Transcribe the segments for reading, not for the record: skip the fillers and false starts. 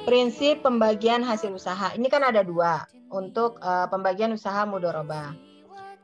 Prinsip pembagian hasil usaha. Ini kan ada dua untuk pembagian usaha mudharabah.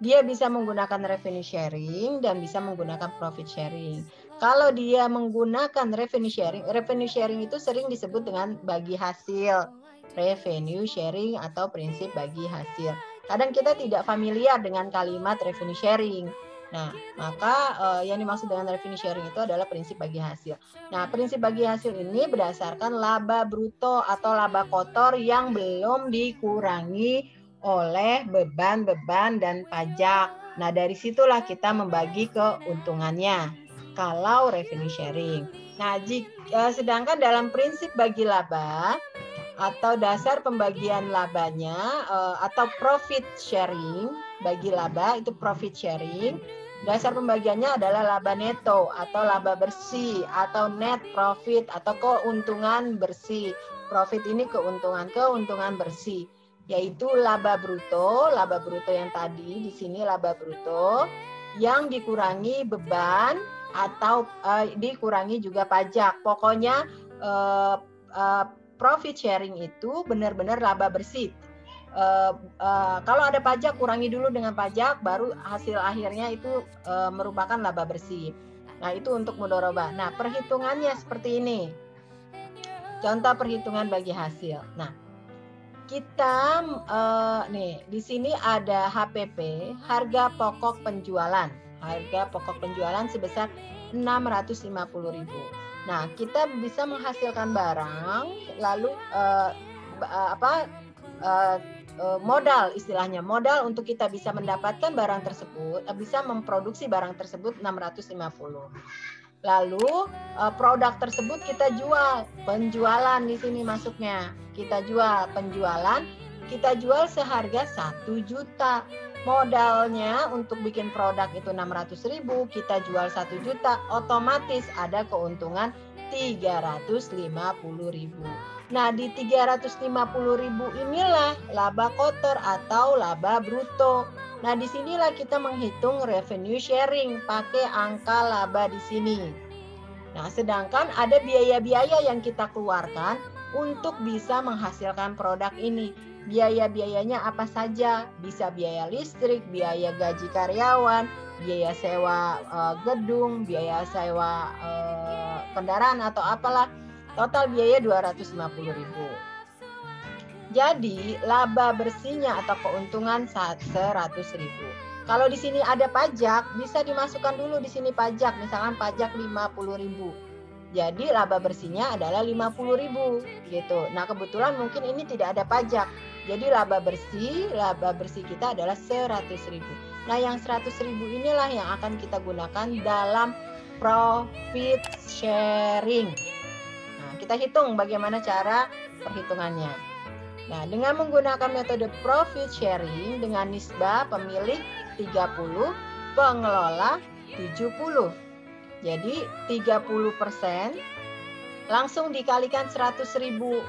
Dia bisa menggunakan revenue sharing dan bisa menggunakan profit sharing. Kalau dia menggunakan revenue sharing itu sering disebut dengan bagi hasil, revenue sharing atau prinsip bagi hasil. Kadang kita tidak familiar dengan kalimat revenue sharing. Nah, maka yang dimaksud dengan revenue sharing itu adalah prinsip bagi hasil. Nah, prinsip bagi hasil ini berdasarkan laba bruto atau laba kotor yang belum dikurangi oleh beban-beban dan pajak. Nah, dari situlah kita membagi keuntungannya kalau revenue sharing. Nah, sedangkan dalam prinsip bagi laba atau dasar pembagian labanya atau profit sharing, bagi laba itu profit sharing. Dasar pembagiannya adalah laba neto atau laba bersih atau net profit atau keuntungan bersih. Profit ini keuntungan bersih, yaitu laba bruto yang tadi di sini laba bruto yang dikurangi beban atau dikurangi juga pajak. Pokoknya profit sharing itu benar-benar laba bersih. Kalau ada pajak kurangi dulu dengan pajak, baru hasil akhirnya itu merupakan laba bersih. Nah, itu untuk mudharabah. Nah, perhitungannya seperti ini. Contoh perhitungan bagi hasil. Nah, kita nih di sini ada HPP, harga pokok penjualan. Harga pokok penjualan sebesar 650.000. Nah, kita bisa menghasilkan barang, lalu modal, istilahnya modal untuk kita bisa mendapatkan barang tersebut, bisa memproduksi barang tersebut 650. Lalu produk tersebut kita jual, penjualan di sini masuknya. Kita jual penjualan, kita jual seharga 1 juta. Modalnya untuk bikin produk itu 600.000, kita jual 1 juta, otomatis ada keuntungan 350.000. Nah, di 350.000 inilah laba kotor atau laba bruto. Nah, disinilah kita menghitung revenue sharing pakai angka laba di sini. Nah, sedangkan ada biaya-biaya yang kita keluarkan untuk bisa menghasilkan produk ini. Biaya-biayanya apa saja? Bisa biaya listrik, biaya gaji karyawan, biaya sewa gedung, biaya sewa kendaraan atau apalah. Total biaya 250.000. Jadi laba bersihnya atau keuntungan 100.000. Kalau di sini ada pajak, bisa dimasukkan dulu di sini pajak, misalkan pajak 50.000. Jadi laba bersihnya adalah 50.000 gitu. Nah, kebetulan mungkin ini tidak ada pajak. Jadi laba bersih kita adalah 100.000. Nah, yang 100.000 inilah yang akan kita gunakan dalam profit sharing. Nah, kita hitung bagaimana cara perhitungannya. Nah, dengan menggunakan metode profit sharing dengan nisbah pemilik 30, pengelola 70. Jadi 30% langsung dikalikan 100.000.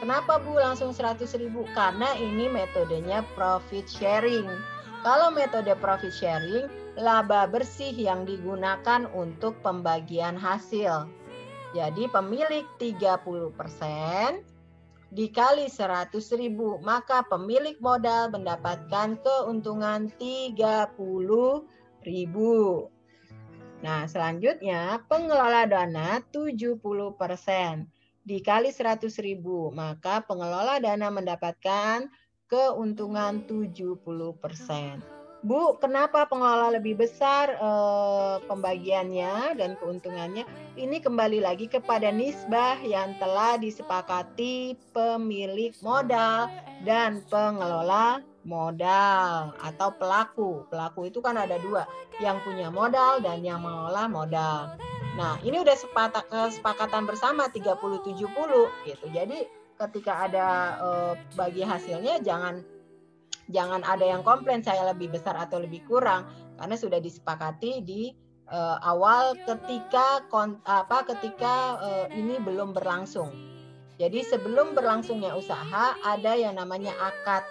Kenapa Bu langsung 100.000? Karena ini metodenya profit sharing. Kalau metode profit sharing, laba bersih yang digunakan untuk pembagian hasil. Jadi pemilik 30% dikali 100.000, maka pemilik modal mendapatkan keuntungan 30.000. Nah, selanjutnya pengelola dana 70% dikali 100.000, maka pengelola dana mendapatkan keuntungan 70%. Bu, kenapa pengelola lebih besar pembagiannya dan keuntungannya? Ini kembali lagi kepada nisbah yang telah disepakati pemilik modal dan pengelola modal atau pelaku. Pelaku itu kan ada dua, yang punya modal dan yang mengelola modal. Nah, ini udah kesepakatan bersama 30-70 gitu. Jadi ketika ada bagi hasilnya jangan ada yang komplain saya lebih besar atau lebih kurang, karena sudah disepakati di awal ketika ini belum berlangsung. Jadi sebelum berlangsungnya usaha ada yang namanya akad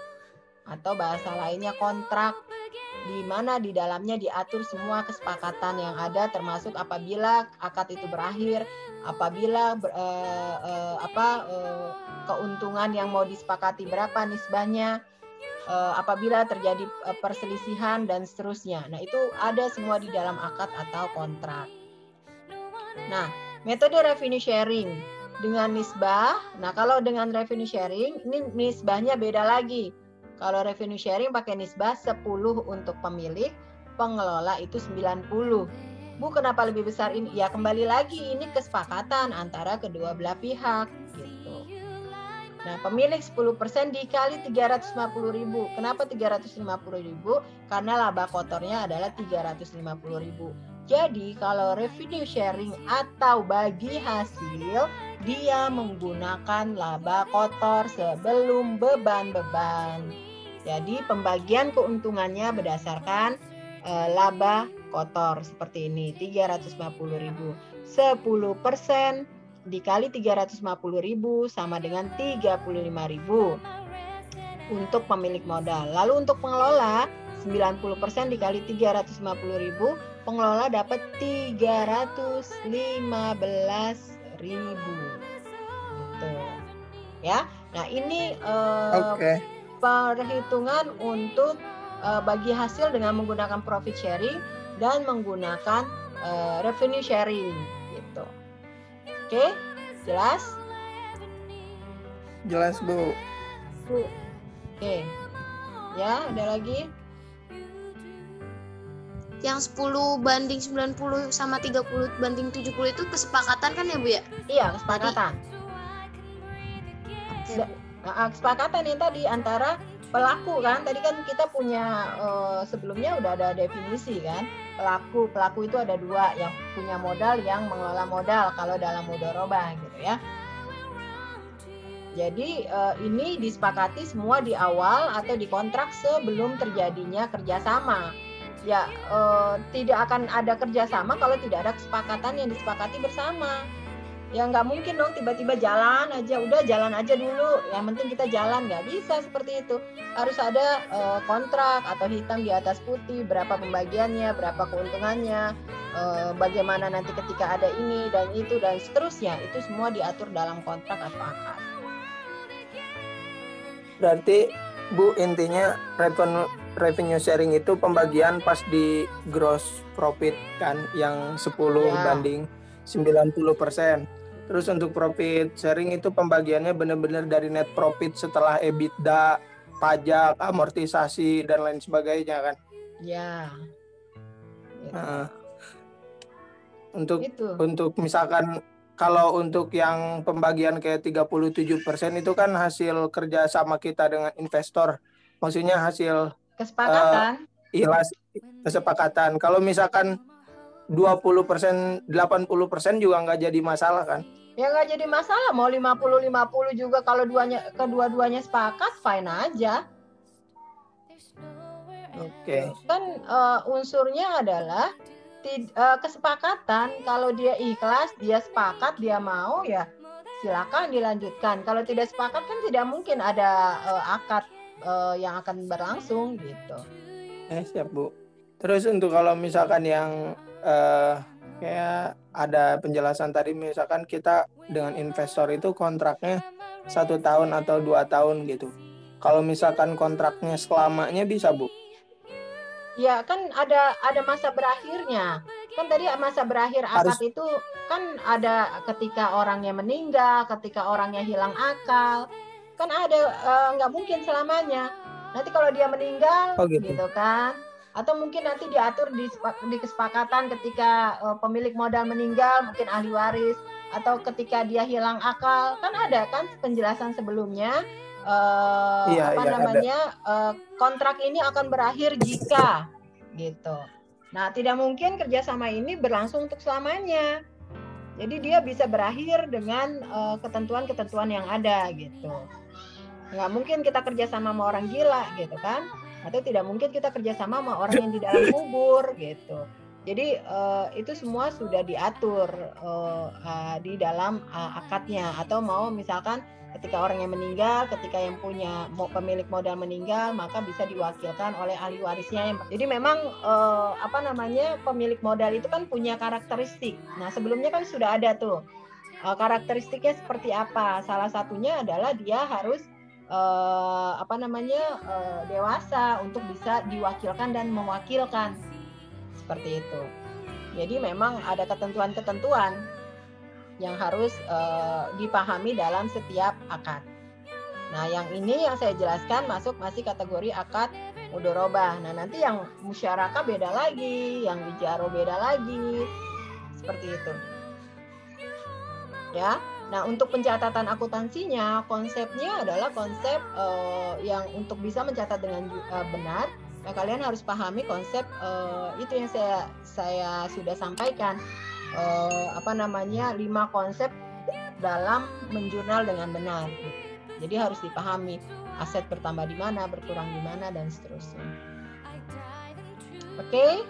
atau bahasa lainnya kontrak. di mana di dalamnya diatur semua kesepakatan yang ada, termasuk apabila akad itu berakhir, apabila keuntungan yang mau disepakati berapa nisbahnya, apabila terjadi perselisihan dan seterusnya. Nah, itu ada semua di dalam akad atau kontrak. Nah, metode revenue sharing dengan nisbah. Nah, kalau dengan revenue sharing, ini nisbahnya beda lagi. Kalau revenue sharing pakai nisbah 10 untuk pemilik, pengelola itu 90. Bu, kenapa lebih besar ini? Ya, kembali lagi ini kesepakatan antara kedua belah pihak gitu. Nah, pemilik 10% dikali 350.000. Kenapa 350.000? Karena laba kotornya adalah 350.000. Jadi, kalau revenue sharing atau bagi hasil, dia menggunakan laba kotor sebelum beban-beban. Jadi, pembagian keuntungannya berdasarkan laba kotor seperti ini, 350.000. 10% dikali 350.000 sama dengan 35.000 untuk pemilik modal. Lalu untuk pengelola 90% dikali 350.000, pengelola dapat 315.000. Gitu. Ya. Nah, ini perhitungan untuk bagi hasil dengan menggunakan profit sharing dan menggunakan revenue sharing gitu. Oke, jelas? Jelas, Bu. Oke. Ya, ada lagi? Yang 10/90 sama 30/70 itu kesepakatan kan ya, Bu ya? Iya, kesepakatan. Kesepakatan yang tadi antara pelaku kan, tadi kan kita punya sebelumnya udah ada definisi kan, pelaku itu ada dua, yang punya modal, yang mengelola modal kalau dalam mudharabah gitu ya. Jadi ini disepakati semua di awal atau di kontrak sebelum terjadinya kerjasama. Ya tidak akan ada kerjasama kalau tidak ada kesepakatan yang disepakati bersama. Ya nggak mungkin dong tiba-tiba jalan aja, udah jalan aja dulu, yang penting kita jalan, nggak bisa seperti itu. Harus ada kontrak atau hitam di atas putih, berapa pembagiannya, berapa keuntungannya, bagaimana nanti ketika ada ini dan itu dan seterusnya, itu semua diatur dalam kontrak atau akad. Berarti Bu, intinya revenue sharing itu pembagian pas di gross profit kan, yang 10/90%. Terus untuk profit sharing itu pembagiannya benar-benar dari net profit setelah EBITDA, pajak, amortisasi, dan lain sebagainya kan? Ya. Gitu. Nah, untuk misalkan kalau untuk yang pembagian kayak 37% itu kan hasil kerja sama kita dengan investor. Maksudnya hasil kesepakatan. Kesepakatan. Kalau misalkan 20%, 80% juga nggak jadi masalah kan? Ya nggak jadi masalah, mau 50-50 juga kalau kedua-duanya sepakat, fine aja. Oke. Kan unsurnya adalah kesepakatan. Kalau dia ikhlas, dia sepakat, dia mau, ya silakan dilanjutkan. Kalau tidak sepakat kan tidak mungkin ada akad yang akan berlangsung gitu. Siap, Bu. Terus untuk kalau misalkan yang kayak ada penjelasan tadi, misalkan kita dengan investor itu kontraknya 1 tahun atau 2 tahun gitu. Kalau misalkan kontraknya selamanya bisa, Bu? Ya kan ada masa berakhirnya. Kan tadi masa berakhir akad itu kan ada ketika orangnya meninggal, ketika orangnya hilang akal. Kan ada, nggak mungkin selamanya. Nanti kalau dia meninggal, gitu kan. Atau mungkin nanti diatur di kesepakatan ketika pemilik modal meninggal, mungkin ahli waris, atau ketika dia hilang akal, kan ada kan penjelasan sebelumnya kontrak ini akan berakhir jika gitu. Nah, tidak mungkin kerjasama ini berlangsung untuk selamanya. Jadi dia bisa berakhir dengan ketentuan-ketentuan yang ada gitu. Nggak mungkin kita kerjasama sama orang gila gitu kan. Atau tidak mungkin kita kerjasama sama orang yang di dalam kubur gitu. Jadi itu semua sudah diatur di dalam akadnya. Atau mau misalkan Ketika orang yang meninggal, ketika yang punya pemilik modal meninggal, maka bisa diwakilkan oleh ahli warisnya. Jadi memang pemilik modal itu kan punya karakteristik. Nah, sebelumnya kan sudah ada tuh karakteristiknya seperti apa. Salah satunya adalah dia harus dewasa untuk bisa diwakilkan dan mewakilkan. Seperti itu. Jadi memang ada ketentuan-ketentuan yang harus dipahami dalam setiap akad. Nah, yang ini yang saya jelaskan masih kategori akad mudharabah. Nah, nanti yang musyarakah beda lagi, yang ijaro beda lagi. Seperti itu. Ya. Nah, untuk pencatatan akuntansinya, konsepnya adalah konsep yang untuk bisa mencatat dengan benar, nah, kalian harus pahami konsep itu yang saya sudah sampaikan. 5 konsep dalam menjurnal dengan benar. Jadi harus dipahami aset bertambah di mana, berkurang di mana, dan seterusnya. Oke?